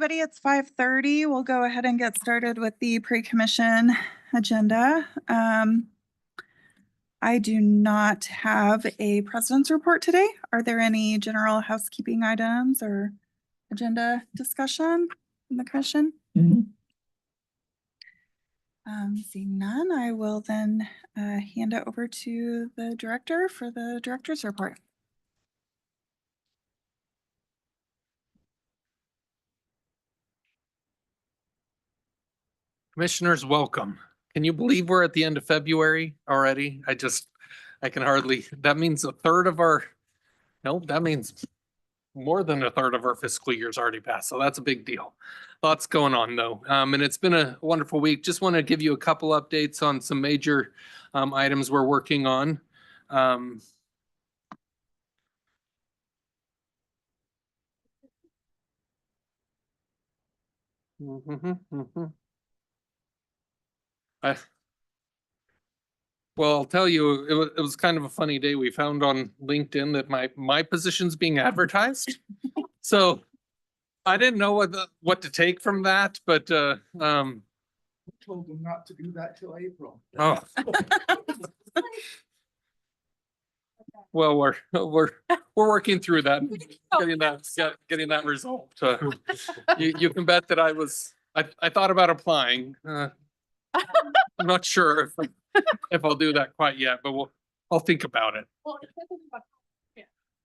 everybody. It's 5:30. We'll go ahead and get started with the pre-commission agenda. I do not have a president's report today. Are there any general housekeeping items or agenda discussion in the commission? Seeing none, I will then hand it over to the director for the director's report. Commissioners, welcome. Can you believe we're at the end of February already? I can hardly, that means that means more than a third of our fiscal year's already passed. So that's a big deal. Lots going on though. And it's been a wonderful week. Just want to give you a couple updates on some major items we're working on. Well, I'll tell you, it was kind of a funny day. We found on LinkedIn that my position's being advertised. So I didn't know what to take from that, but told them not to do that till April. oh. Well, we're working through that, getting that resolved. You can bet that I thought about applying. I'm not sure if I'll do that quite yet, but I'll think about it.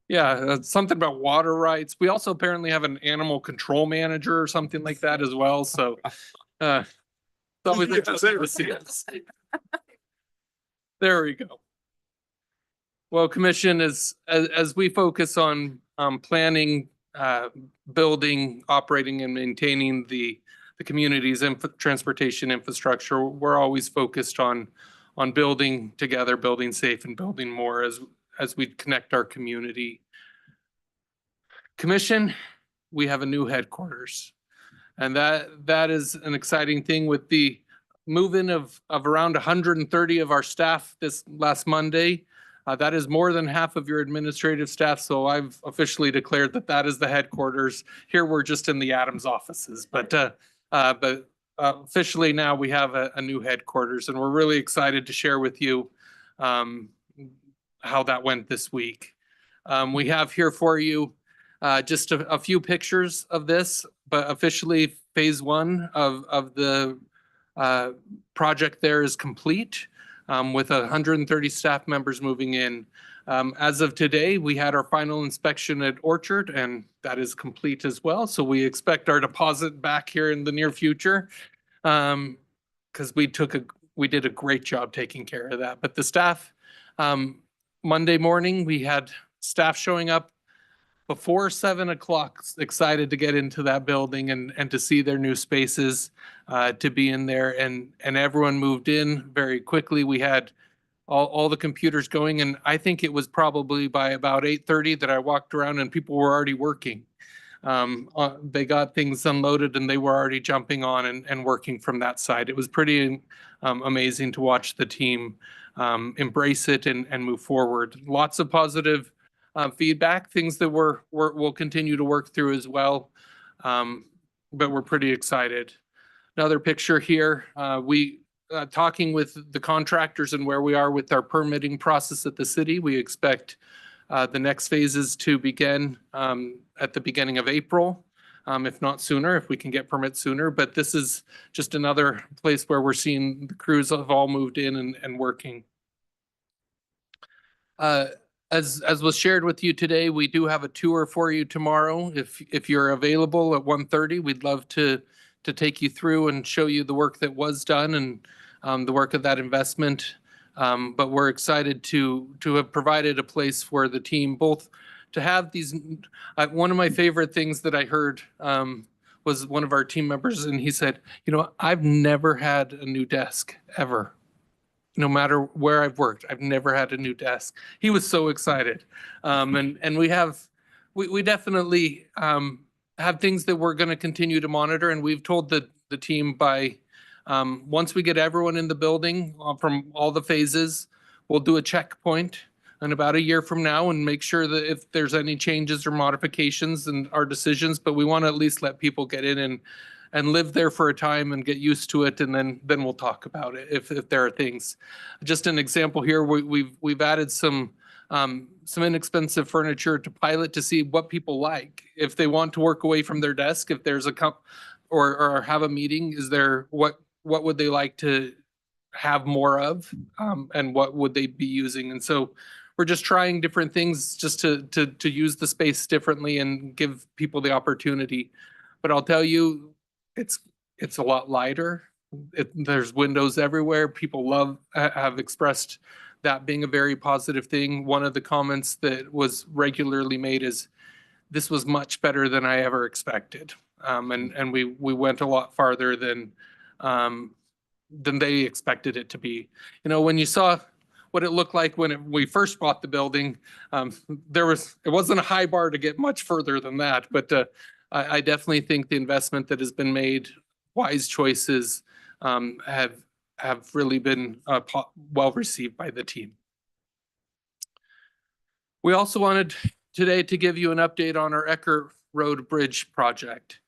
Yeah, something about water rights. We also apparently have an animal control manager or something like that as well. So, there we go. Well, Commission, as we focus on planning, building, operating, and maintaining the community's transportation infrastructure, we're always focused on building together, building safe, and building more as we connect our community. Commission, we have a new headquarters, and that is an exciting thing with the move-in of around 130 of our staff this last Monday. That is more than half of your administrative staff, so I've officially declared that is the headquarters. Here we're just in the Adams offices, but officially now we have a new headquarters, and we're really excited to share with you how that went this week. We have here for you just a few pictures of this, but officially phase one of the project there is complete, with 130 staff members moving in. As of today, we had our final inspection at Orchard, and that is complete as well. So we expect our deposit back here in the near future, because we did a great job taking care of that. But the staff, Monday morning, we had staff showing up before 7 o'clock, excited to get into that building and to see their new spaces, to be in there, and everyone moved in very quickly. We had all the computers going, and I think it was probably by about 8:30 that I walked around and people were already working. They got things unloaded and they were already jumping on and working from that side. It was pretty amazing to watch the team embrace it and move forward. Lots of positive feedback, things that we'll continue to work through as well. But we're pretty excited. Another picture here, talking with the contractors and where we are with our permitting process at the city. We expect the next phases to begin at the beginning of April, if not sooner, if we can get permits sooner. But this is just another place where we're seeing the crews have all moved in and working. As was shared with you today, we do have a tour for you tomorrow. If you're available at 1:30, we'd love to take you through and show you the work that was done and the work of that investment. But we're excited to have provided a place for the team both to have these. One of my favorite things that I heard was one of our team members, and he said, I've never had a new desk ever. No matter where I've worked, I've never had a new desk. He was so excited. And we definitely have things that we're going to continue to monitor. And we've told the team by once we get everyone in the building from all the phases, we'll do a checkpoint in about a year from now and make sure that if there's any changes or modifications in our decisions, but we want to at least let people get in and live there for a time and get used to it, and then we'll talk about it if there are things. Just an example here, we've added some inexpensive furniture to pilot to see what people like. If they want to work away from their desk, if there's or have a meeting, is there what would they like to have more of, and what would they be using? And so we're just trying different things just to use the space differently and give people the opportunity. But I'll tell you, it's a lot lighter. There's windows everywhere. People have expressed that being a very positive thing. One of the comments that was regularly made is, this was much better than I ever expected. And we went a lot farther than they expected it to be. You know, when you saw what it looked like when we first bought the building, it wasn't a high bar to get much further than that. But I definitely think the investment that has been made, wise choices, have really been well received by the team. We also wanted today to give you an update on our Ecker Road Bridge project.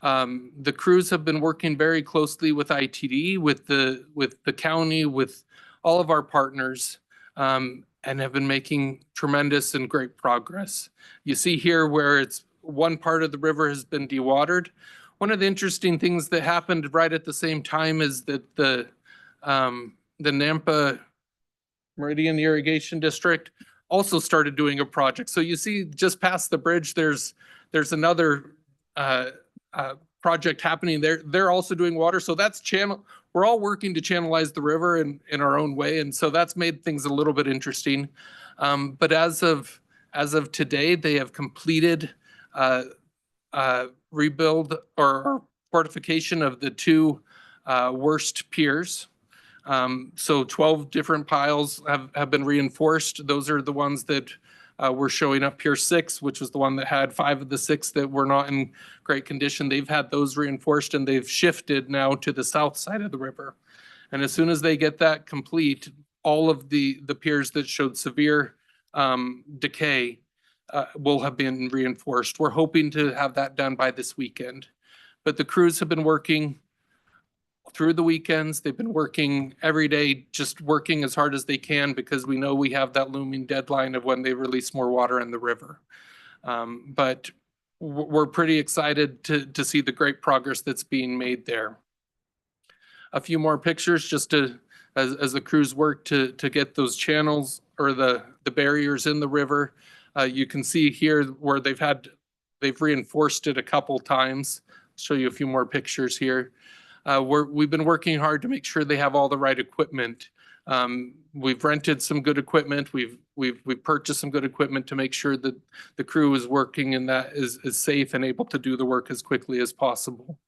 The crews have been working very closely with ITD, with the county, with all of our partners, and have been making tremendous and great progress. You see here where it's one part of the river has been dewatered. One of the interesting things that happened right at the same time is that the Nampa Meridian Irrigation District also started doing a project. So you see just past the bridge, there's another project happening there. They're also doing water. So that's we're all working to channelize the river in our own way. And so that's made things a little bit interesting. But as of today, they have completed rebuild or fortification of the two worst piers. So 12 different piles have been reinforced. Those are the ones that were showing up. Pier 6, which was the one that had 5 of the 6 that were not in great condition. They've had those reinforced, and they've shifted now to the south side of the river. And as soon as they get that complete, all of the piers that showed severe decay will have been reinforced. We're hoping to have that done by this weekend. But the crews have been working through the weekends. They've been working every day, just working as hard as they can, because we know we have that looming deadline of when they release more water in the river. But we're pretty excited to see the great progress that's being made there. A few more pictures just as the crews work to get those channels or the barriers in the river. You can see here where they've reinforced it a couple times. I'll show you a few more pictures here. We've been working hard to make sure they have all the right equipment. We've rented some good equipment. We've purchased some good equipment to make sure that the crew is working and that is safe and able to do the work as quickly as possible.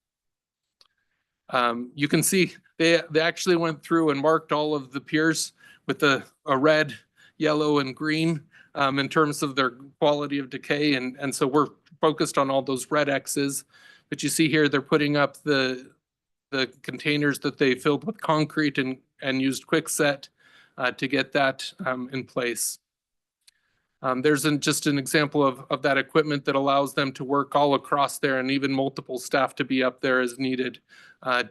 You can see they actually went through and marked all of the piers with a red, yellow, and green in terms of their quality of decay. And so we're focused on all those red X's. But you see here, they're putting up the containers that they filled with concrete and used quickset to get that in place. There's just an example of that equipment that allows them to work all across there, and even multiple staff to be up there as needed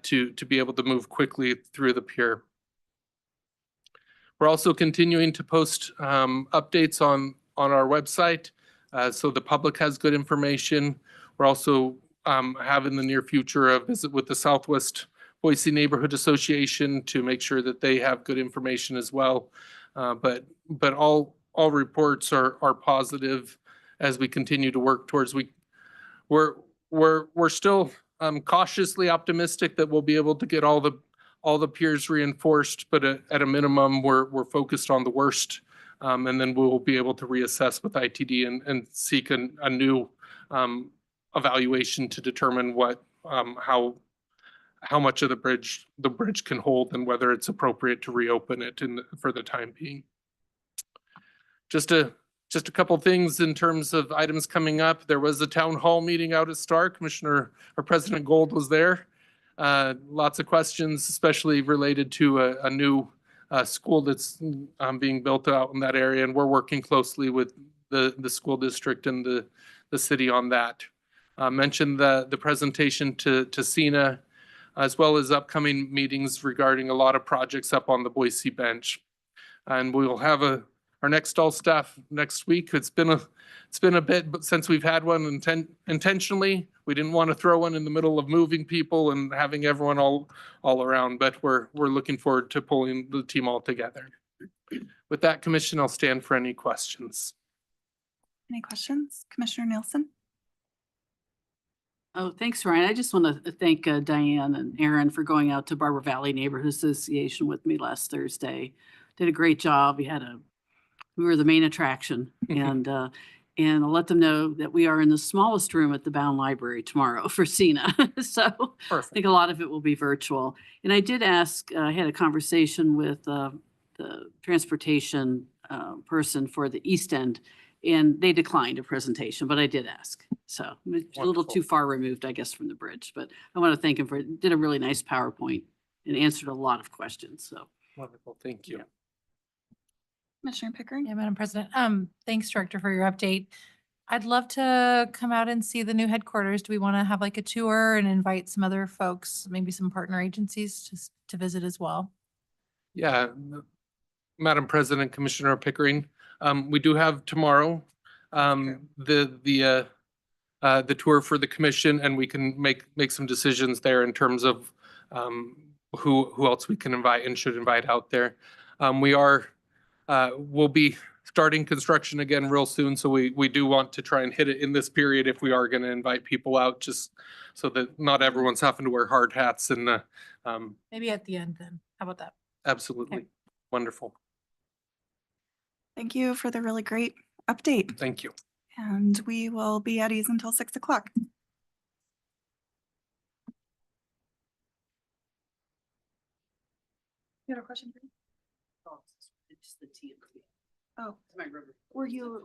to be able to move quickly through the pier. We're also continuing to post updates on our website so the public has good information. We're also have in the near future a visit with the Southwest Boise Neighborhood Association to make sure that they have good information as well. But all reports are positive as we continue to work towards. We're still cautiously optimistic that we'll be able to get all the piers reinforced, but at a minimum, we're focused on the worst, and then we'll be able to reassess with ITD and seek a new evaluation to determine how much of the bridge can hold and whether it's appropriate to reopen it for the time being. Just a couple things in terms of items coming up. There was a town hall meeting out at Star. President Gold was there. Lots of questions, especially related to a new school that's being built out in that area, and we're working closely with the school district and the city on that. Mentioned the presentation to Cena, as well as upcoming meetings regarding a lot of projects up on the Boise bench. And we will have our next all staff next week. It's been a bit since we've had one intentionally. We didn't want to throw one in the middle of moving people and having everyone all around, but we're looking forward to pulling the team all together. With that, Commission, I'll stand for any questions. Any questions? Commissioner Nielsen? Oh, thanks, Ryan. I just want to thank Diane and Aaron for going out to Barber Valley Neighborhood Association with me last Thursday. Did a great job. We were the main attraction, and I'll let them know that we are in the smallest room at the Bound Library tomorrow for Cena. So I Perfect. think a lot of it will be virtual. And I did ask, I had a conversation with the transportation person for the East End, and they declined a presentation, but I did ask. So it's a little Wonderful. too far removed, I guess, from the bridge, but I want to thank him did a really nice PowerPoint and answered a lot of questions. So Wonderful, thank you. Yeah. Commissioner Pickering? Yeah, Madam President. Thanks, Director, for your update. I'd love to come out and see the new headquarters. Do we want to have like a tour and invite some other folks, maybe some partner agencies to visit as well? Yeah, Madam President, Commissioner Pickering, we do have tomorrow the tour for the commission, and we can make some decisions there in terms of who else we can invite and should invite out there. We'll be starting construction again real soon, so we do want to try and hit it in this period if we are going to invite people out, just so that not everyone's having to wear hard hats and Maybe at the end then. How about that? absolutely wonderful. Thank you for the really great update. Thank you. And we will be at ease until 6 o'clock. You had a question for me? it's the tea. Oh, My river. were you,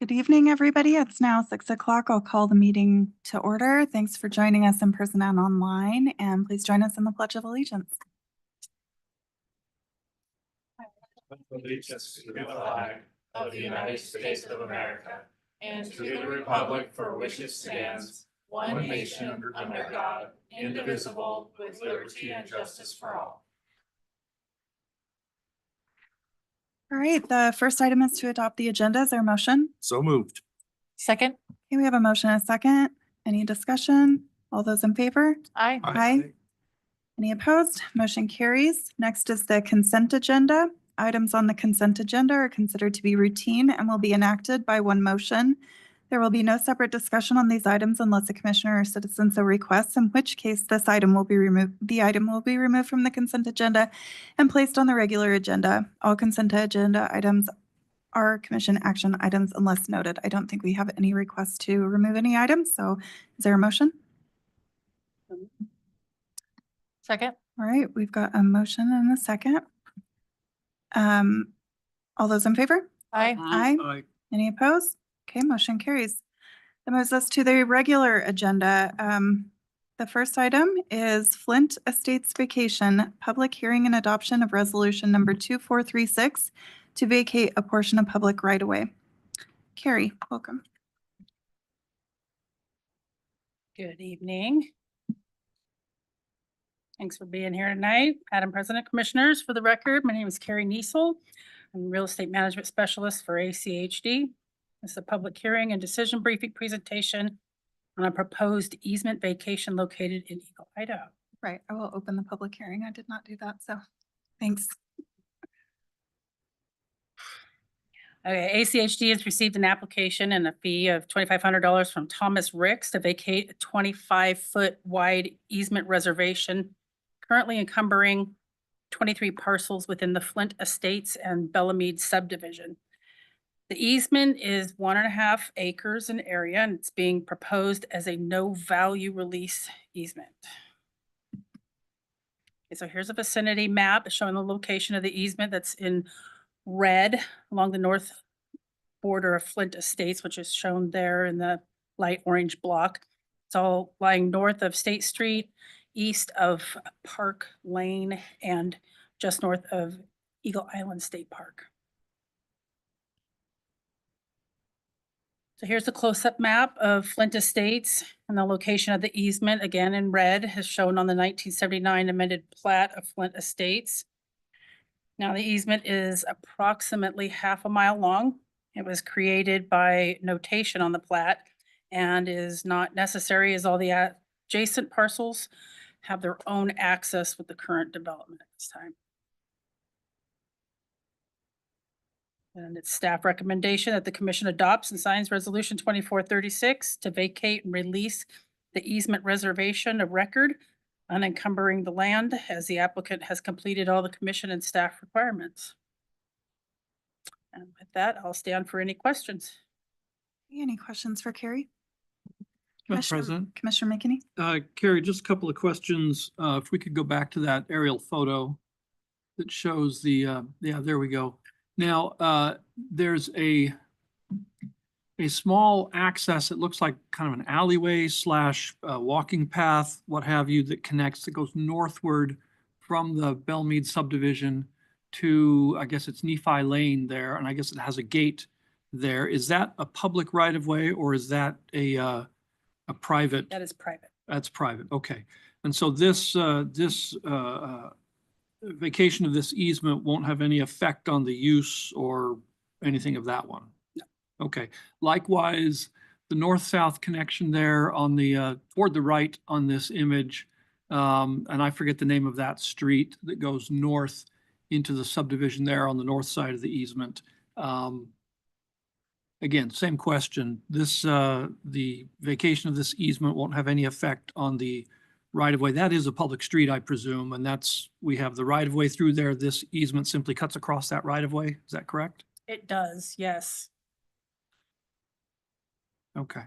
Good evening, everybody. It's now 6 o'clock. I'll call the meeting to order. Thanks for joining us in person and online, and please join us in the Pledge of Allegiance. Allegiance to the flag of the United States of America and to the republic for which it stands, one nation under God, indivisible, with liberty and justice for all. All right, the first item is to adopt the agenda. Is there a motion? So moved. Second? Okay, we have a motion and a second. Any discussion? All those in favor? Aye. Aye. Any opposed? Motion carries. Next is the consent agenda. Items on the consent agenda are considered to be routine and will be enacted by one motion. There will be no separate discussion on these items unless a commissioner or citizen so requests, in which case this item will be removed. The item will be removed from the consent agenda and placed on the regular agenda. All consent agenda items are commission action items unless noted. I don't think we have any requests to remove any items. So is there a motion? Second? All right, we've got a motion and a second. All those in favor? Aye. Aye. Any opposed? Okay, motion carries. That moves us to the regular agenda. The first item is Flint Estates Vacation, public hearing and adoption of resolution number 2436 to vacate a portion of public right-of-way. Carrie, welcome. Good evening. Thanks for being here tonight. Madam President, Commissioners, for the record, my name is Carrie Niesel. I'm Real Estate Management Specialist for ACHD. This is a public hearing and decision briefing presentation on a proposed easement vacation located in Eagle, Idaho. Right, I will open the public hearing. I did not do that, so thanks. Okay, ACHD has received an application and a fee of $2,500 from Thomas Ricks to vacate a 25-foot wide easement reservation currently encumbering 23 parcels within the Flint Estates and Bellamede subdivision. The easement is 1.5 acres in area, and it's being proposed as a no-value release easement. Okay, so here's a vicinity map showing the location of the easement that's in red along the north border of Flint Estates, which is shown there in the light orange block. It's all lying north of State Street, east of Park Lane, and just north of Eagle Island State Park. So here's a close-up map of Flint Estates, and the location of the easement, again in red, is shown on the 1979 amended plat of Flint Estates. Now, the easement is approximately 1/2 mile long. It was created by notation on the plat and is not necessary as all the adjacent parcels have their own access with the current development at this time. And it's staff recommendation that the commission adopts and signs resolution 2436 to vacate and release the easement reservation of record, unencumbering the land as the applicant has completed all the commission and staff requirements. And with that, I'll stand for any questions. Any questions for Carrie? Madam Commissioner- President, Commissioner McKinney? Carrie, just a couple of questions. If we could go back to that aerial photo that shows the, yeah, there we go. Now, there's a small access, it looks like kind of an alleyway slash walking path, what have you, that connects, that goes northward from the Belmead subdivision to, I guess it's Nephi Lane there, and I guess it has a gate there. Is that a public right of way or is that a private? That is private. That's private, okay. And so this vacation of this easement won't have any effect on the use or anything of that one? No. Okay. Likewise, the north-south connection there on the, toward the right on this image, and I forget the name of that street that goes north into the subdivision there on the north side of the easement. Again, same question. This, the vacation of this easement won't have any effect on the right-of-way. That is a public street, I presume, and that's, we have the right-of-way through there. This easement simply cuts across that right-of-way. Is that correct? It does, yes. Okay.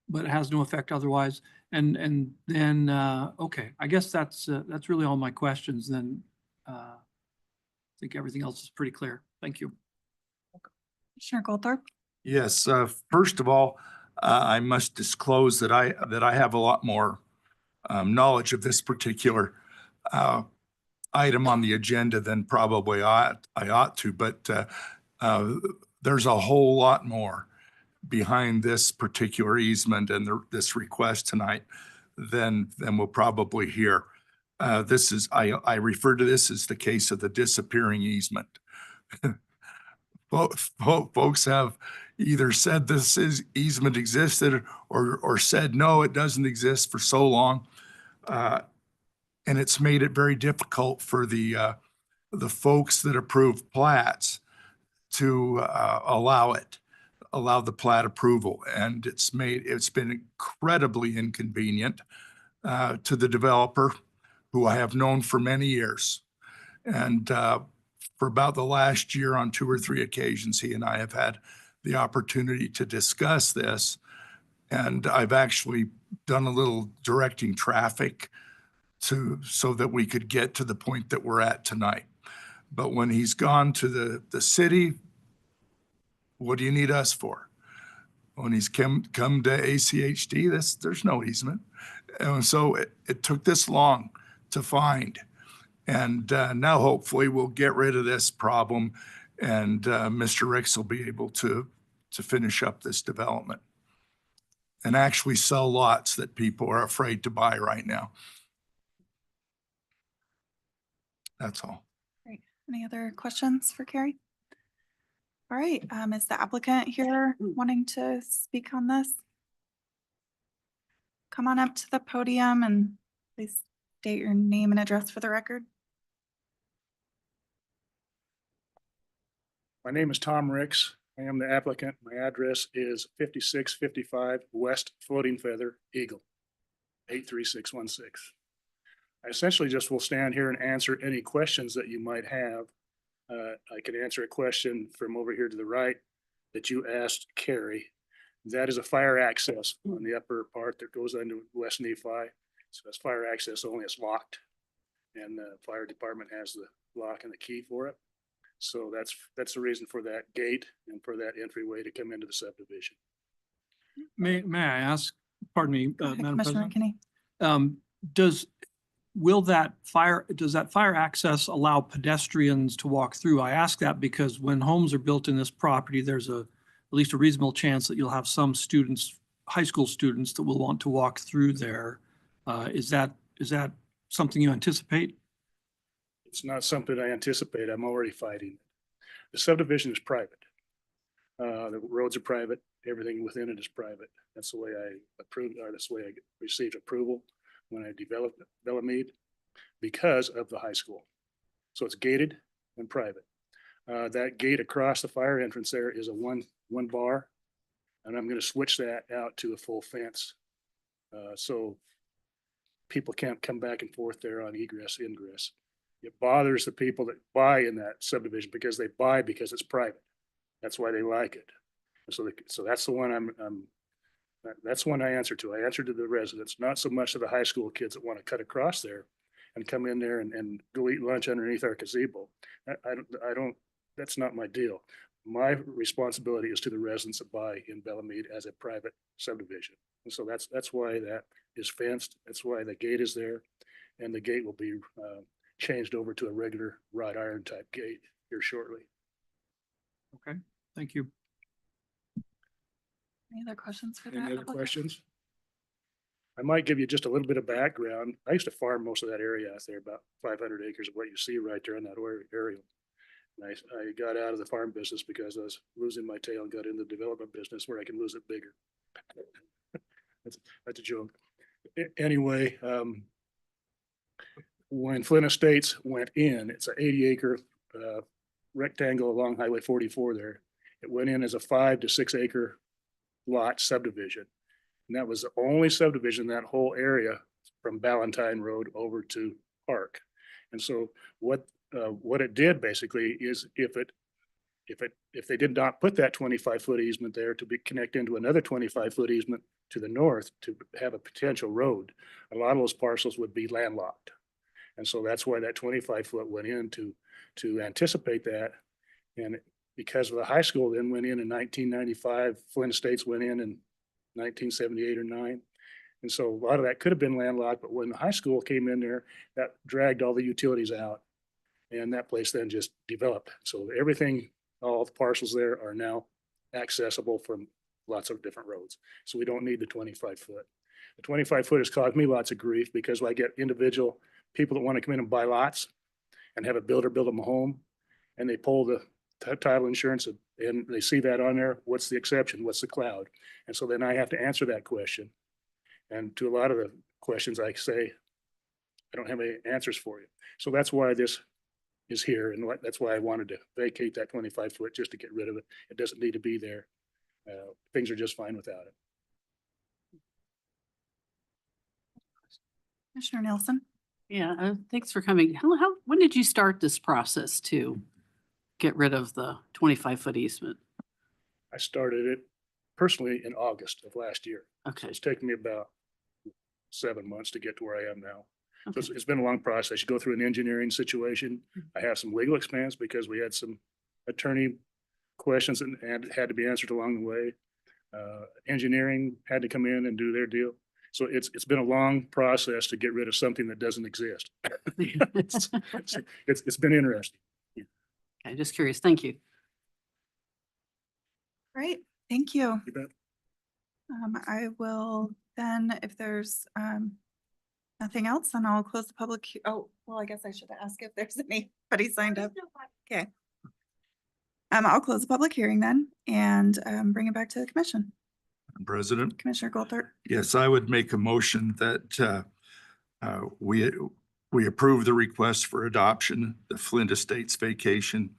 But it has no effect otherwise. And then, okay, I guess that's really all my questions then. I think everything else is pretty clear. Thank you. Commissioner Goldthorpe. Yes, first of all, I must disclose that I have a lot more knowledge of this particular item on the agenda than probably I ought to, but there's a whole lot more behind this particular easement and this request tonight than we'll probably hear. This is, I refer to this as the case of the disappearing easement. Folks have either said this easement existed or said, no, it doesn't exist for so long. And it's made it very difficult for the folks that approve plats to allow the plat approval. And it's been incredibly inconvenient to the developer, who I have known for many years. And for about the last year, on 2 or 3 occasions, he and I have had the opportunity to discuss this. And I've actually done a little directing traffic so that we could get to the point that we're at tonight. But when he's gone to the city, what do you need us for? When he's come to ACHD, there's no easement. And so it took this long to find. And now hopefully we'll get rid of this problem, and Mr. Ricks will be able to finish up this development and actually sell lots that people are afraid to buy right now. That's all. Great. Any other questions for Carrie? All right, is the applicant here wanting to speak on this? Come on up to the podium and please state your name and address for the record. My name is Tom Ricks. I am the applicant. My address is 5655 West Floating Feather, Eagle, 83616. I essentially just will stand here and answer any questions that you might have. I can answer a question from over here to the right that you asked Carrie. That is a fire access on the upper part that goes into West Nephi. So that's fire access only. It's locked, and the fire department has the lock and the key for it. So that's the reason for that gate and for that entryway to come into the subdivision. May I ask, pardon me, Go ahead, Madam Commissioner President? McKinney. Does that fire access allow pedestrians to walk through? I ask that because when homes are built in this property, there's at least a reasonable chance that you'll have some students, high school students, that will want to walk through there. Is that something you anticipate? It's not something I anticipate. I'm already fighting. The subdivision is private. The roads are private. Everything within it is private. That's the way I approved, or that's the way I received approval when I developed Bellamede, because of the high school. So it's gated and private. That gate across the fire entrance there is a one bar, and I'm going to switch that out to a full fence. So people can't come back and forth there on egress, ingress. It bothers the people that buy in that subdivision because they buy because it's private. That's why they like it. So that's the one that's one I answer to. I answer to the residents, not so much to the high school kids that want to cut across there and come in there and go eat lunch underneath our gazebo. I don't, that's not my deal. My responsibility is to the residents that buy in Bellamede as a private subdivision. And so that's why that is fenced. That's why the gate is there, and the gate will be changed over to a regular wrought iron type gate here shortly. Okay, thank you. Any other questions for that? Any other applicant? questions? I might give you just a little bit of background. I used to farm most of that area out there, about 500 acres of what you see right there in that area. And I got out of the farm business because I was losing my tail and got into the development business where I can lose it bigger. That's a joke. Anyway, when Flint Estates went in, it's an 80-acre rectangle along Highway 44 there. It went in as a 5 to 6 acre lot subdivision. And that was the only subdivision in that whole area from Ballantyne Road over to Park. And so what it did basically is if they did not put that 25-foot easement there to be connect into another 25-foot easement to the north to have a potential road, a lot of those parcels would be landlocked. And so that's why that 25-foot went in to anticipate that. And because of the high school then went in 1995, Flint Estates went in 1978 or 9. And so a lot of that could have been landlocked, but when the high school came in there, that dragged all the utilities out. And that place then just developed. So everything, all the parcels there are now accessible from lots of different roads. So we don't need the 25-foot. The 25-foot has caused me lots of grief because I get individual people that want to come in and buy lots and have a builder build them a home. And they pull the title insurance and they see that on there. What's the exception? What's the cloud? And so then I have to answer that question. And to a lot of the questions I say, I don't have any answers for you. So that's why this is here. And that's why I wanted to vacate that 25-foot just to get rid of it. It doesn't need to be there. Things are just fine without it. Commissioner Nielsen? Yeah, thanks for coming. When did you start this process to get rid of the 25-foot easement? I started it personally in August of last year. Okay. It's taken me about 7 months to get to where I am now. So Okay. it's been a long process. You go through an engineering situation. I have some legal expense because we had some attorney questions and had to be answered along the way. Engineering had to come in and do their deal. So it's been a long process to get rid of something that doesn't exist. It's been interesting. Okay, just curious. Thank you. Great, thank you. You bet. I will then, if there's nothing else, then I'll close the public. Oh, well, I guess I should ask if there's anybody signed up. Okay. I'll close the public hearing then and bring it back to the commission. President? Commissioner Goldthorpe. Yes, I would make a motion that we approve the request for adoption, the Flint Estates Vacation,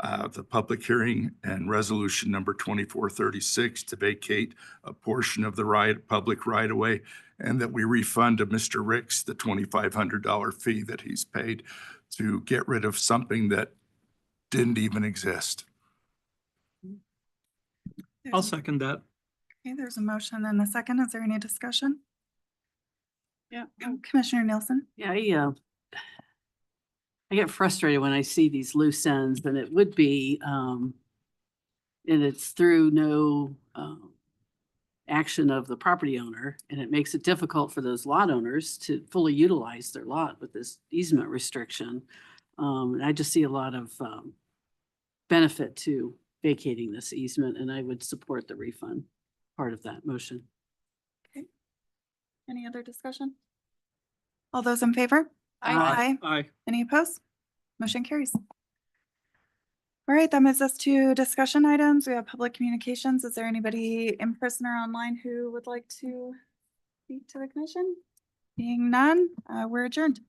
the public hearing and resolution number 2436 to vacate a portion of the public right of way, and that we refund to Mr. Ricks the $2,500 fee that he's paid to get rid of something that didn't even exist. I'll second that. Okay, there's a motion and a second. Is there any discussion? Yeah. Commissioner Nielsen? Yeah, I get frustrated when I see these loose ends, and it would be, and it's through no action of the property owner, and it makes it difficult for those lot owners to fully utilize their lot with this easement restriction. And I just see a lot of benefit to vacating this easement, and I would support the refund part of that motion. Any other discussion? All those in favor? Aye. Aye. Any opposed? Motion carries. All right, that moves us to discussion items. We have public communications. Is there anybody in person or online who would like to speak to the commission? Being none, we're adjourned.